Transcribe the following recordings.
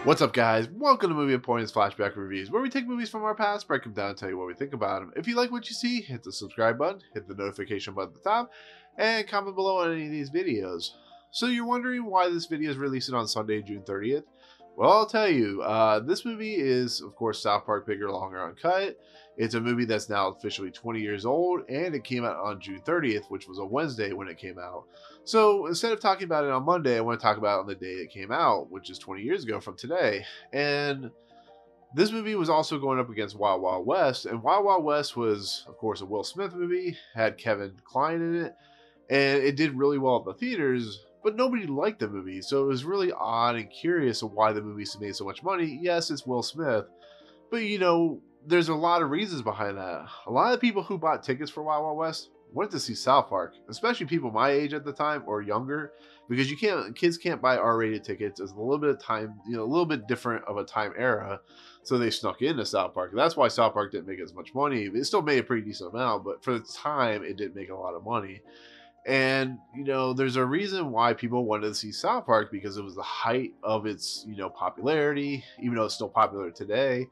What's up, guys? Welcome to Movie Appointments Flashback Reviews, where we take movies from our past, break them down, and tell you what we think about them. If you like what you see, hit the subscribe button, hit the notification button at the top, and comment below on any of these videos. So you're wondering why this video is releasing on Sunday, June 30th? Well, I'll tell you. This movie is, of course, South Park Bigger, Longer, Uncut. It's a movie that's now officially 20 years old, and it came out on June 30th, which was a Wednesday when it came out. So instead of talking about it on Monday, I want to talk about it on the day it came out, which is 20 years ago from today. And this movie was also going up against Wild Wild West, and Wild Wild West was, of course, a Will Smith movie, had Kevin Kline in it, and it did really well at the theaters, but nobody liked the movie. So it was really odd and curious of why the movie made so much money. Yes, it's Will Smith, but there's a lot of reasons behind that. A lot of people who bought tickets for Wild Wild West went to see South Park, especially people my age at the time or younger, because kids can't buy R-rated tickets. It's a little bit of time, a little bit different of a time era, so they snuck into South Park. That's why South Park didn't make as much money. It still made a pretty decent amount, but for the time, it didn't make a lot of money. And there's a reason why people wanted to see South Park, because it was the height of its popularity, even though it's still popular today.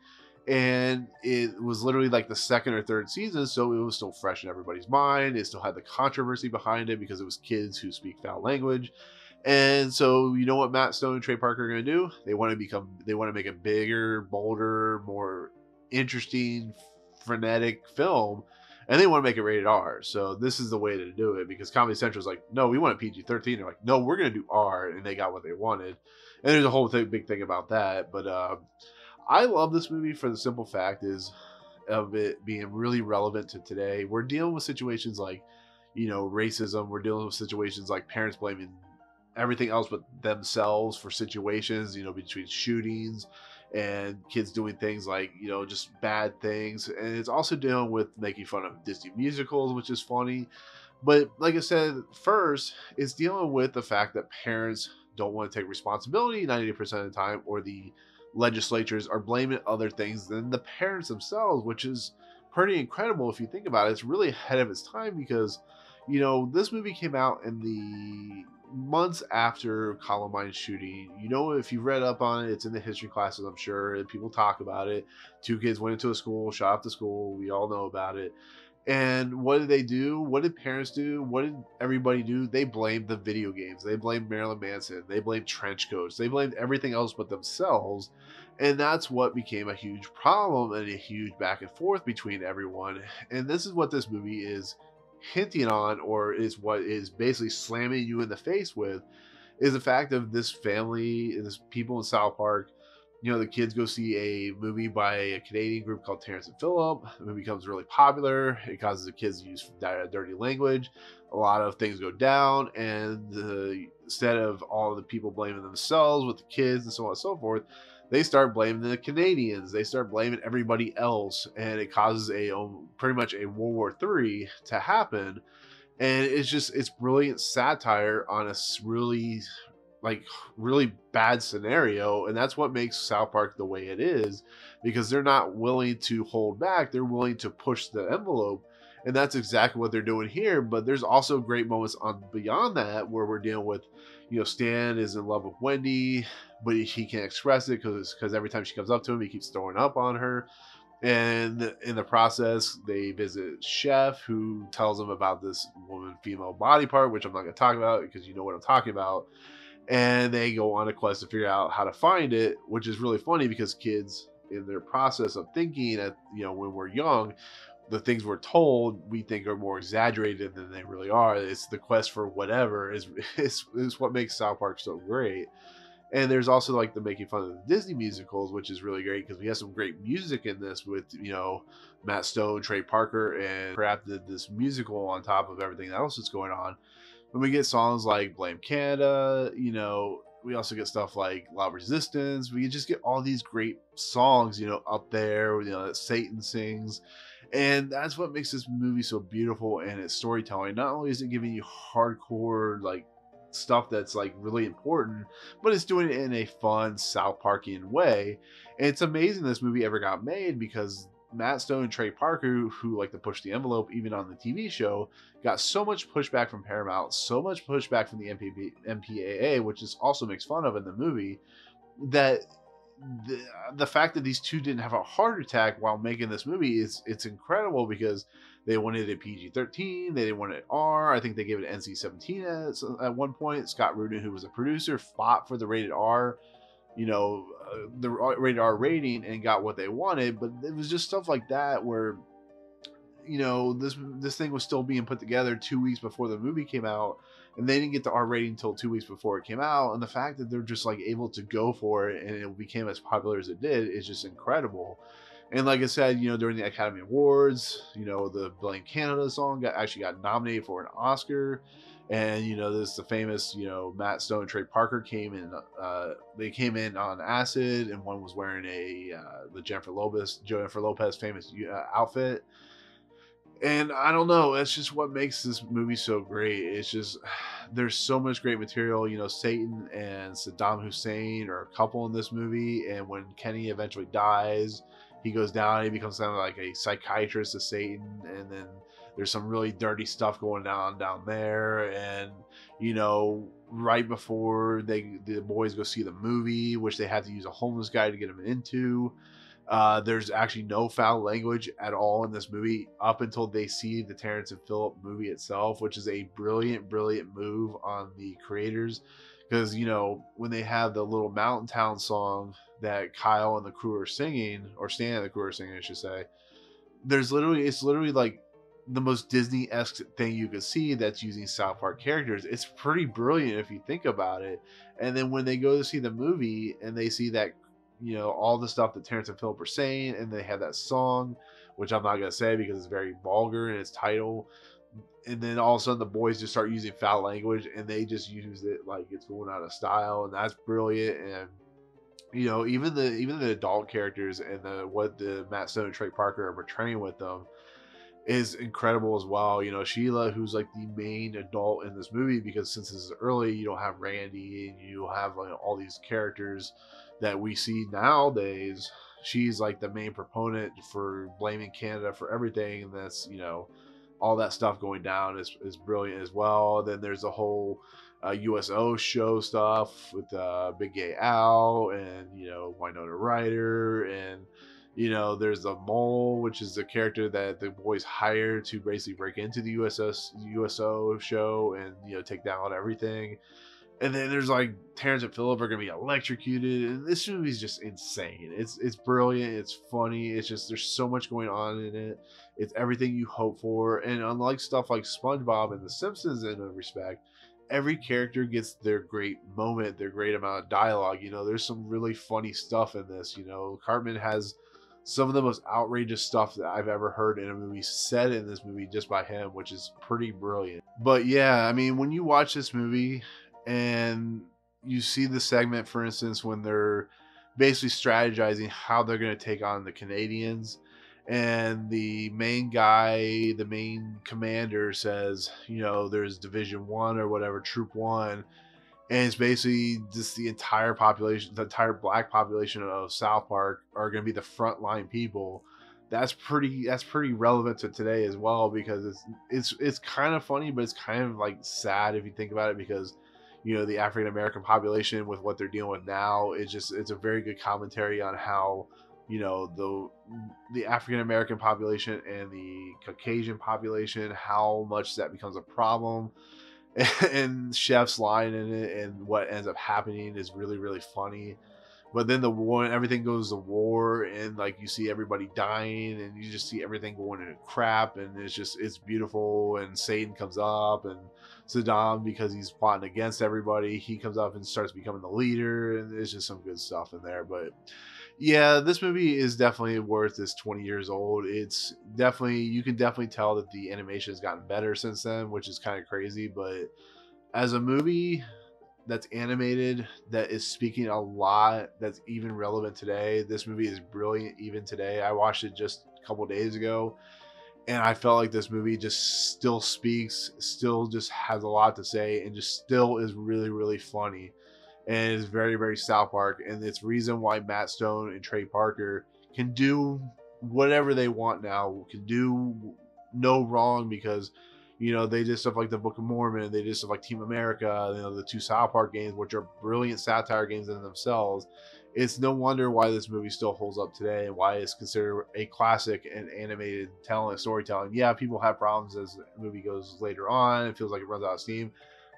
And it was literally like the second or third season, so it was still fresh in everybody's mind. It still had the controversy behind it because it was kids who speak foul language. And so, you know what Matt Stone and Trey Parker are going to do? They want to make a bigger, bolder, more interesting, frenetic film, and they want to make it rated R. So this is the way to do it, because Comedy Central's like, no, we want a PG-13. They're like, no, we're going to do R, and they got what they wanted. And there's a whole big thing about that. But I love this movie for the simple fact of it being really relevant to today. We're dealing with situations like, racism. We're dealing with situations like parents blaming everything else but themselves for situations, between shootings and kids doing things like, just bad things. And it's also dealing with making fun of Disney musicals, which is funny. But like I said, first, it's dealing with the fact that parents don't want to take responsibility 90% of the time, or the legislatures are blaming other things than the parents themselves, which is pretty incredible if you think about it. It's really ahead of its time, because this movie came out in the months after Columbine shooting. If you've read up on it, it's in the history classes, I'm sure, and people talk about it. 2 kids went into a school, shot up the school. We all know about it. And what did they do? What did parents do? What did everybody do? They blamed the video games. They blamed Marilyn Manson. They blamed trench coats. They blamed everything else but themselves. And that's what became a huge problem and a huge back and forth between everyone. And this is what this movie is hinting on, or is what is basically slamming you in the face with, is the fact of this family and this people in South Park. The kids go see a movie by a Canadian group called Terrence and Phillip. The movie becomes really popular. It causes the kids to use dirty language. A lot of things go down, and instead of all the people blaming themselves with the kids and so on and so forth, they start blaming the Canadians. They start blaming everybody else, and it causes pretty much a World War III to happen. And it's brilliant satire on a really bad scenario, and that's what makes South Park the way it is, because they're not willing to hold back. They're willing to push the envelope, and that's exactly what they're doing here. But there's also great moments on beyond that, where we're dealing with, Stan is in love with Wendy, but he can't express it because every time she comes up to him, he keeps throwing up on her. And in the process, they visit Chef, who tells them about this female body part, which I'm not going to talk about because you know what I'm talking about. And they go on a quest to figure out how to find it, which is really funny, because kids, in their process of thinking when we're young, the things we're told we think are more exaggerated than they really are. It's the quest for whatever is what makes South Park so great. And there's also like the making fun of the Disney musicals, which is really great, because we have some great music in this with, Matt Stone, Trey Parker, and crafted this musical on top of everything else that's going on. When we get songs like Blame Canada, we also get stuff like Loud Resistance. We just get all these great songs, up there, that Satan sings. And that's what makes this movie so beautiful, and its storytelling. Not only is it giving you hardcore, stuff that's really important, but it's doing it in a fun South Parkian way. And it's amazing this movie ever got made, because Matt Stone and Trey Parker, who like to push the envelope even on the TV show, got so much pushback from Paramount, so much pushback from the MPAA, which is also makes fun of in the movie, that the fact that these two didn't have a heart attack while making this movie it's incredible, because they wanted it PG-13, they didn't want it R. I think they gave it NC-17 at one point. Scott Rudin, who was a producer, fought for the rated R, the rated R rating, and got what they wanted. But it was just stuff like that where, this thing was still being put together 2 weeks before the movie came out, and they didn't get the R rating until 2 weeks before it came out. And the fact that they're just like able to go for it and it became as popular as it did is just incredible. And like I said, during the Academy Awards, the Blame Canada song actually got nominated for an Oscar. And this the famous Matt Stone and Trey Parker came in. They came in on acid, and one was wearing the Jennifer Lopez famous outfit. And I don't know, that's just what makes this movie so great. It's just, there's so much great material. Satan and Saddam Hussein are a couple in this movie, and when Kenny eventually dies, he goes down, he becomes kind of like a psychiatrist to Satan, and then there's some really dirty stuff going down there. And right before the boys go see the movie, which they had to use a homeless guy to get them into, there's actually no foul language at all in this movie up until they see the Terrence and Phillip movie itself, which is a brilliant move on the creators. Because when they have the little Mountain Town song that Kyle and the crew are singing, or Stan and the crew are singing, I should say, it's literally like the most Disney-esque thing you could see that's using South Park characters. It's pretty brilliant if you think about it. And then when they go to see the movie and they see that, all the stuff that Terrence and Phillip are saying, and they have that song, which I'm not going to say because it's very vulgar in its title. And then all of a sudden the boys just start using foul language, and they just use it like it's going out of style. And that's brilliant. And, even the adult characters and what the Matt Stone and Trey Parker are portraying with them is incredible as well. Sheila, who's like the main adult in this movie, because since this is early, you don't have Randy, and you have all these characters that we see nowadays. She's like the main proponent for blaming Canada for everything, and that's all that stuff going down is brilliant as well. Then there's the whole USO show stuff with Big Gay Al and Winona Ryder, and there's the Mole, which is the character that the boys hire to basically break into the USO show and take down everything. And then there's like Terrence and Phillip are gonna be electrocuted, and this movie is just insane. It's brilliant, it's funny, it's just there's so much going on in it. It's everything you hope for, and unlike stuff like SpongeBob and The Simpsons in a respect, every character gets their great moment, their great amount of dialogue. There's some really funny stuff in this. Cartman has some of the most outrageous stuff that I've ever heard in a movie said in this movie just by him, which is pretty brilliant. But yeah, I mean, when you watch this movie and you see the segment, for instance, when they're basically strategizing how they're going to take on the Canadians, and the main guy, the main commander says, there's Division 1 or whatever, Troop 1, and it's basically just the entire population, the entire black population of South Park are going to be the frontline people. That's pretty relevant to today as well, because it's kind of funny, but it's kind of like sad if you think about it, because the African American population with what they're dealing with now, it's a very good commentary on how the African American population and the Caucasian population, how much that becomes a problem. And Chef's line in it and what ends up happening is really funny. But then everything goes to war, and like you see everybody dying, and you just see everything going into crap, and it's beautiful. And Satan comes up, and Saddam, because he's plotting against everybody, he comes up and starts becoming the leader, and there's just some good stuff in there. But yeah, this movie is definitely worth its 20 years old. It's definitely, you can definitely tell that the animation has gotten better since then, which is kind of crazy. But as a movie that's animated, that is speaking a lot, that's even relevant today, this movie is brilliant even today. I watched it just a couple days ago, and I felt like this movie just still speaks, still just has a lot to say, and just still is really funny. And it's very South Park, and it's reason why Matt Stone and Trey Parker can do whatever they want now, can do no wrong, because they did stuff like the Book of Mormon, they did stuff like Team America, the two South Park games, which are brilliant satire games in themselves, it's no wonder why this movie still holds up today and why it's considered a classic in animated telling, storytelling. Yeah, people have problems as the movie goes later on. It feels like it runs out of steam.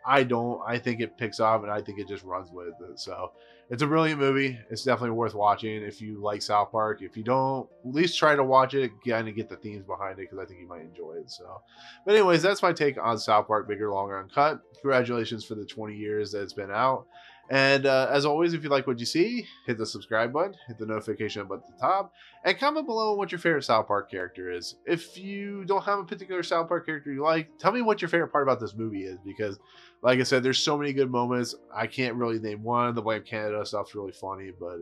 I don't. I think it picks up, and I think it just runs with it. So it's a brilliant movie. It's definitely worth watching if you like South Park. If you don't, at least try to watch it, kind of get the themes behind it, because I think you might enjoy it. So, but anyways, that's my take on South Park, Bigger, Longer, Uncut. Congratulations for the 20 years that it's been out. And as always, if you like what you see, hit the subscribe button, hit the notification button at the top, and comment below what your favorite South Park character is. If you don't have a particular South Park character you like, tell me what your favorite part about this movie is, because like I said, there's so many good moments. I can't really name one. The Blame Canada stuff's really funny. But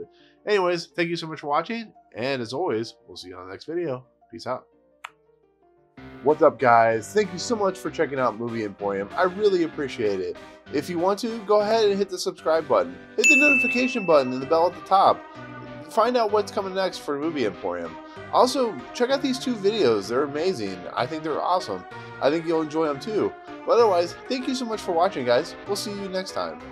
anyways, thank you so much for watching. And as always, we'll see you on the next video. Peace out. What's up, guys? Thank you so much for checking out Movie Emporium. I really appreciate it. If you want to, go ahead and hit the subscribe button. Hit the notification button and the bell at the top. Find out what's coming next for Movie Emporium. Also, check out these 2 videos. They're amazing. I think they're awesome. I think you'll enjoy them too. But otherwise, thank you so much for watching, guys. We'll see you next time.